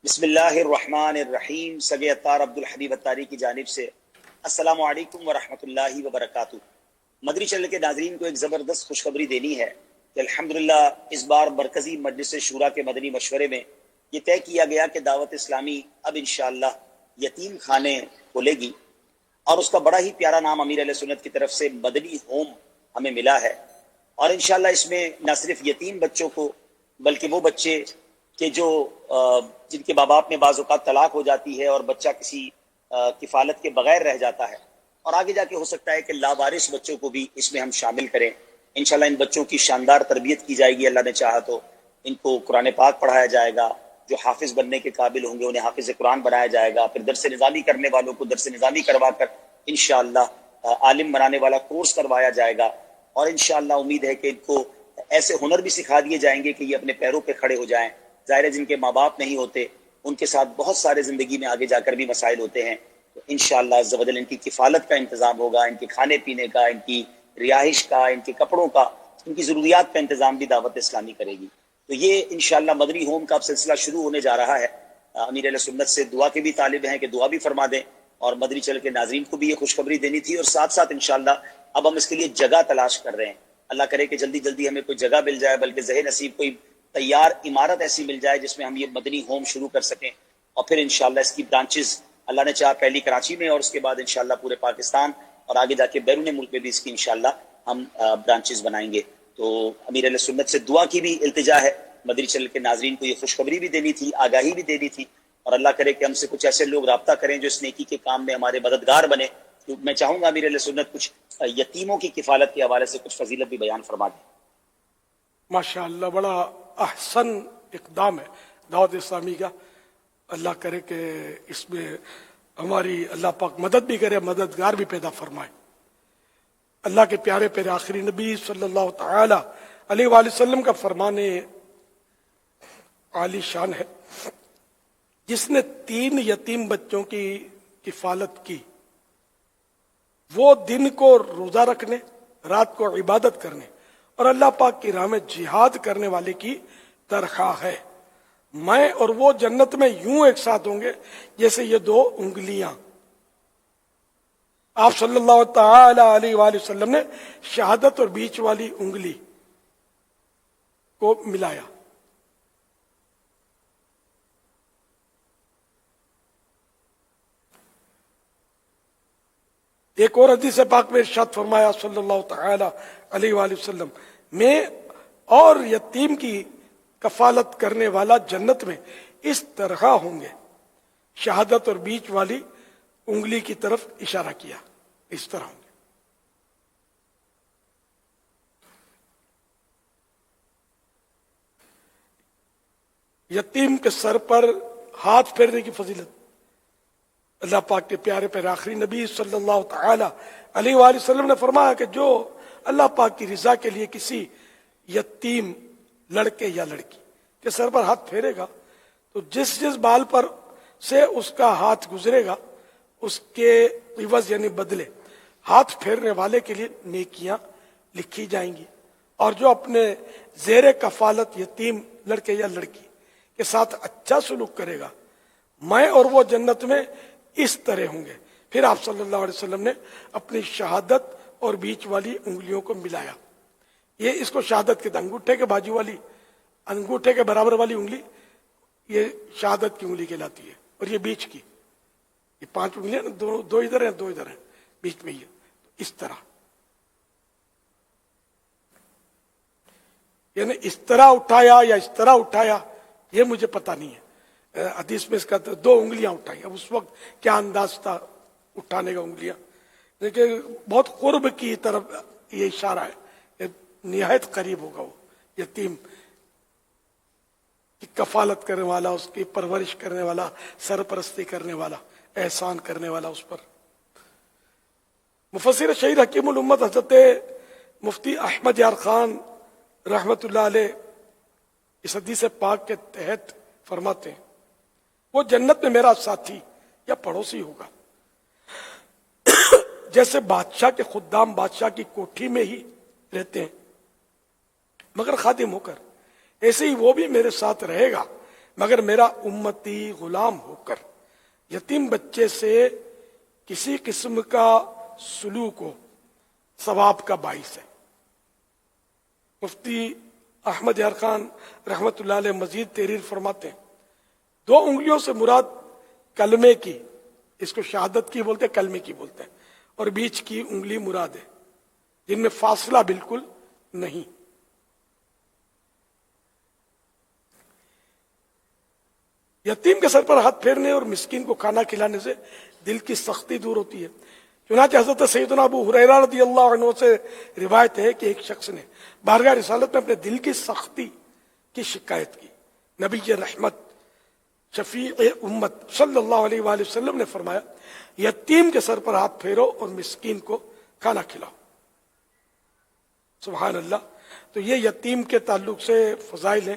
بسم اللہ الرحمن الرحیم. سگے اطار عبد الحبیب اتاری کی جانب سے السلام علیکم ورحمۃ اللہ وبرکاتہ. مدری چینل کے ناظرین کو ایک زبردست خوشخبری دینی ہے کہ الحمدللہ اس بار مرکزی مجلس شورا کے مدنی مشورے میں یہ طے کیا گیا کہ دعوت اسلامی اب انشاءاللہ یتیم خانے کھولے گی، اور اس کا بڑا ہی پیارا نام امیر علیہ سنت کی طرف سے مدنی ہوم ہمیں ملا ہے. اور انشاءاللہ اس میں نہ صرف یتیم بچوں کو بلکہ وہ بچے کہ جو جن کے ماں باپ میں بعض اوقات طلاق ہو جاتی ہے اور بچہ کسی کفالت کے بغیر رہ جاتا ہے، اور آگے جا کے ہو سکتا ہے کہ لاوارث بچوں کو بھی اس میں ہم شامل کریں. انشاءاللہ ان بچوں کی شاندار تربیت کی جائے گی. اللہ نے چاہا تو ان کو قرآن پاک پڑھایا جائے گا، جو حافظ بننے کے قابل ہوں گے انہیں حافظ قرآن بنایا جائے گا، پھر درس نظامی کرنے والوں کو درس نظامی کروا کر انشاءاللہ عالم بنانے والا کورس کروایا جائے گا. اور انشاءاللہ امید ہے کہ ان کو ایسے ہنر بھی سکھا دیے جائیں گے کہ یہ اپنے پیروں پہ کھڑے ہو جائیں. ظاہر ہے جن کے ماں باپ نہیں ہوتے ان کے ساتھ بہت سارے زندگی میں آگے جا کر بھی مسائل ہوتے ہیں، تو انشاءاللہ عز و جل ان کی کفالت کا انتظام ہوگا، ان کے کھانے پینے کا، ان کی رہائش کا، ان کے کپڑوں کا، ان کی ضروریات کا انتظام بھی دعوت اسلامی کرے گی. تو یہ انشاءاللہ مدری ہوم کا اب سلسلہ شروع ہونے جا رہا ہے. امیر علیہ سنت سے دعا کے بھی طالب ہیں کہ دعا بھی فرما دیں، اور مدری چل کے ناظرین کو بھی یہ خوشخبری دینی تھی. اور ساتھ ساتھ انشاءاللہ اب ہم اس کے لیے جگہ تلاش کر رہے ہیں. اللہ کرے کہ جلدی جلدی ہمیں کوئی جگہ مل جائے، بلکہ ذہن نصیب کوئی تیار عمارت ایسی مل جائے جس میں ہم یہ مدنی ہوم شروع کر سکیں. اور پھر انشاءاللہ اس کی برانچز اللہ نے چاہا پہلی کراچی میں، اور اس کے بعد انشاءاللہ پورے پاکستان اور آگے جا کے بیرون ملک میں بھی اس کی انشاءاللہ ہم برانچز بنائیں گے. تو امیر علیہ سنت سے دعا کی بھی التجا ہے. مدری چینل کے ناظرین کو یہ خوشخبری بھی دینی تھی، آگاہی بھی دینی تھی، اور اللہ کرے کہ ہم سے کچھ ایسے لوگ رابطہ کریں جو اس نیکی کے کام میں ہمارے مددگار بنے. تو میں چاہوں گا امیر علیہ سنت کچھ یتیموں کی کفالت کے حوالے سے کچھ فضیلت بھی بیان فرما دیں. ماشاء اللہ، بڑا احسن اقدام ہے دعوت اسلامی کا. اللہ کرے کہ اس میں ہماری اللہ پاک مدد بھی کرے، مددگار بھی پیدا فرمائے. اللہ کے پیارے پیارے آخری نبی صلی اللہ تعالی علیہ وآلہ وسلم کا فرمان عالی شان ہے، جس نے 3 یتیم بچوں کی کفالت کی، وہ دن کو روزہ رکھنے، رات کو عبادت کرنے اور اللہ پاک کی راہ میں جہاد کرنے والے کی تنخواہ ہے. میں اور وہ جنت میں یوں ایک ساتھ ہوں گے جیسے یہ 2 انگلیاں. آپ صلی اللہ تعالی علیہ وآلہ وسلم نے شہادت اور بیچ والی انگلی کو ملایا. ایک اور حدیث پاک میں ارشاد فرمایا صلی اللہ تعالی علیہ وآلہ وسلم، میں اور یتیم کی کفالت کرنے والا جنت میں اس طرح ہوں گے. شہادت اور بیچ والی انگلی کی طرف اشارہ کیا، اس طرح ہوں گے. یتیم کے سر پر ہاتھ پھیرنے کی فضیلت اللہ پاک کے پیارے پیارے آخری نبی صلی اللہ تعالی علیہ وآلہ وسلم نے فرمایا کہ جو اللہ پاک کی رضا کے لیے کسی یتیم لڑکے یا لڑکی کے سر پر ہاتھ پھیرے گا، تو جس بال پر سے اس کا ہاتھ گزرے گا اس کے عوض یعنی بدلے ہاتھ پھیرنے والے کے لیے نیکیاں لکھی جائیں گی. اور جو اپنے زیر کفالت یتیم لڑکے یا لڑکی کے ساتھ اچھا سلوک کرے گا، میں اور وہ جنت میں اس طرح ہوں گے. پھر آپ صلی اللہ علیہ وسلم نے اپنی شہادت اور بیچ والی انگلیوں کو ملایا. یہ اس کو شہادت کے انگوٹھے کے بازو والی، انگوٹھے کے برابر والی انگلی یہ شہادت کی انگلی کہلاتی ہے، اور یہ بیچ کی، یہ 5 انگلیاں، 2 ادھر ہیں 2 ادھر ہیں، بیچ میں یہ اس طرح، یعنی اس طرح اٹھایا یا اس طرح اٹھایا یہ مجھے پتہ نہیں ہے. حدیث میں اس کا 2 انگلیاں اٹھائی. اب اس وقت کیا انداز تھا اٹھانے کا انگلیاں، لیکن بہت قرب کی طرف یہ اشارہ ہے کہ نہایت قریب ہوگا وہ یتیم کی کفالت کرنے والا، اس کی پرورش کرنے والا، سرپرستی کرنے والا، احسان کرنے والا اس پر. مفسر شہید حکیم الامت حضرت مفتی احمد یار خان رحمت اللہ علیہ اس حدیث پاک کے تحت فرماتے ہیں، وہ جنت میں میرا ساتھی یا پڑوسی ہوگا. جیسے بادشاہ کے خدام بادشاہ کی کوٹھی میں ہی رہتے ہیں مگر خادم ہو کر، ایسے ہی وہ بھی میرے ساتھ رہے گا مگر میرا امتی غلام ہو کر یتیم بچے سے کسی قسم کا سلوک ہو ثواب کا باعث ہے۔ مفتی احمد یار خان رحمت اللہ علیہ مزید تحریر فرماتے ہیں 2 انگلیوں سے مراد کلمے کی، اس کو شہادت کی بولتے ہیں، کلمے کی بولتے ہیں، اور بیچ کی انگلی مراد ہے جن میں فاصلہ بالکل نہیں۔ یتیم کے سر پر ہاتھ پھیرنے اور مسکین کو کھانا کھلانے سے دل کی سختی دور ہوتی ہے۔ چنانچہ حضرت سیدنا ابو ہریرہ رضی اللہ عنہ سے روایت ہے کہ ایک شخص نے بارگاہ رسالت میں اپنے دل کی سختی کی شکایت کی۔ نبی رحمت شفیع امت صلی اللہ علیہ وآلہ وسلم نے فرمایا یتیم کے سر پر ہاتھ پھیرو اور مسکین کو کھانا کھلاؤ۔ سبحان اللہ۔ تو یہ یتیم کے تعلق سے فضائل ہیں،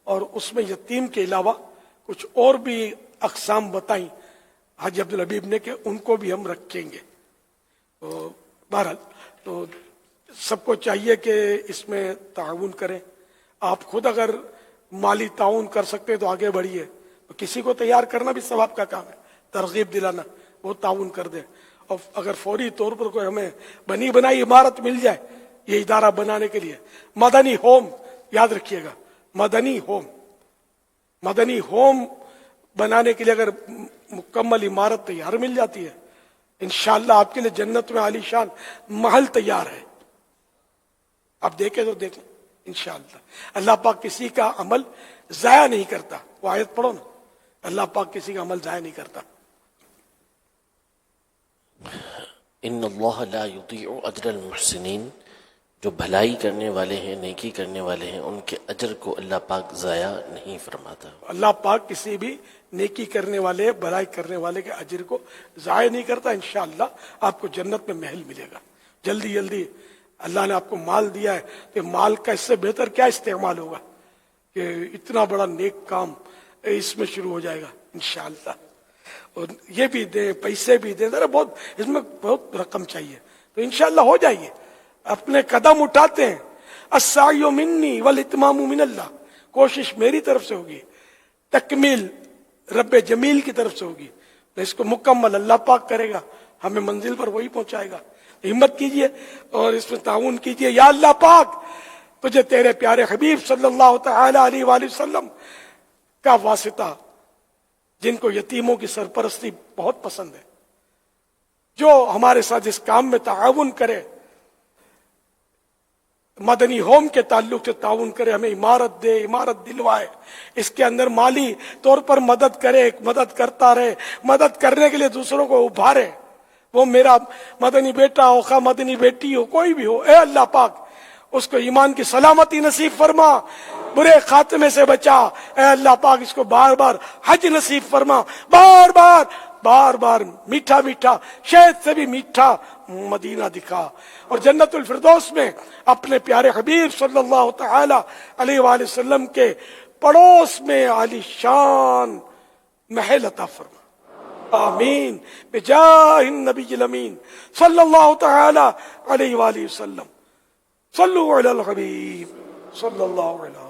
اور اس میں یتیم کے علاوہ کچھ اور بھی اقسام بتائیں حاجی عبدالحبیب نے کہ ان کو بھی ہم رکھیں گے۔ تو بہرحال تو سب کو چاہیے کہ اس میں تعاون کریں۔ آپ خود اگر مالی تعاون کر سکتے تو آگے بڑھیے، کسی کو تیار کرنا بھی ثواب کا کام ہے، ترغیب دلانا، وہ تعاون کر دیں۔ اور اگر فوری طور پر کوئی ہمیں بنی بنائی عمارت مل جائے یہ ادارہ بنانے کے لیے، مدنی ہوم، یاد رکھیے گا، مدنی ہوم بنانے کے لیے اگر مکمل عمارت تیار مل جاتی ہے، انشاءاللہ آپ کے لیے جنت میں عالی شان محل تیار ہے۔ آپ دیکھیں تو دیکھیں انشاءاللہ۔ اللہ پاک کسی کا عمل ضائع نہیں کرتا، وہ آیت پڑھو نا، اللہ پاک کسی کا عمل ضائع نہیں کرتا۔ ان اللہ لا یضیع اجر المحسنین، جو بھلائی کرنے والے ہیں، نیکی کرنے والے ہیں، ان کے اجر کو اللہ پاک ضائع نہیں فرماتا۔ اللہ پاک کسی بھی نیکی کرنے والے، بھلائی کرنے والے کے اجر کو ضائع نہیں کرتا۔ انشاءاللہ آپ کو جنت میں محل ملے گا۔ جلدی جلدی اللہ نے آپ کو مال دیا ہے کہ مال کا اس سے بہتر کیا استعمال ہوگا کہ اتنا بڑا نیک کام اس میں شروع ہو جائے گا انشاءاللہ۔ اور یہ بھی دیں، پیسے بھی دیں، ذرا بہت اس میں بہت رقم چاہیے تو انشاءاللہ ہو جائیے۔ اپنے قدم اٹھاتے ہیں، السعی منی والاتمام من اللہ، کوشش میری طرف سے ہوگی، تکمیل رب جمیل کی طرف سے ہوگی، تو اس کو مکمل اللہ پاک کرے گا، ہمیں منزل پر وہی پہنچائے گا۔ ہمت کیجئے اور اس میں تعاون کیجئے۔ یا اللہ پاک تجھے تیرے پیارے حبیب صلی اللہ تعالی علیہ وآلہ وسلم کا واسطہ، جن کو یتیموں کی سرپرستی بہت پسند ہے، جو ہمارے ساتھ اس کام میں تعاون کرے، مدنی ہوم کے تعلق سے تعاون کرے، ہمیں عمارت دے، عمارت دلوائے، اس کے اندر مالی طور پر مدد کرے، مدد کرتا رہے، مدد کرنے کے لیے دوسروں کو ابھارے۔ وہ میرا مدنی بیٹا ہو، خواہ مدنی بیٹی ہو، کوئی بھی ہو، اے اللہ پاک اس کو ایمان کی سلامتی نصیب فرما، برے خاتمے سے بچا۔ اے اللہ پاک اس کو بار بار حج نصیب فرما، بار بار میٹھا میٹھا، شہد سے بھی میٹھا مدینہ دکھا، اور جنت الفردوس میں اپنے پیارے حبیب صلی اللہ تعالی علیہ وآلہ وسلم کے پڑوس میں عالی شان محل عطا فرما۔ آمین بجاہ النبی الامین صلی اللہ تعالی علیہ وآلہ وسلم۔ صلو علی الحبیب صلی اللہ علیہ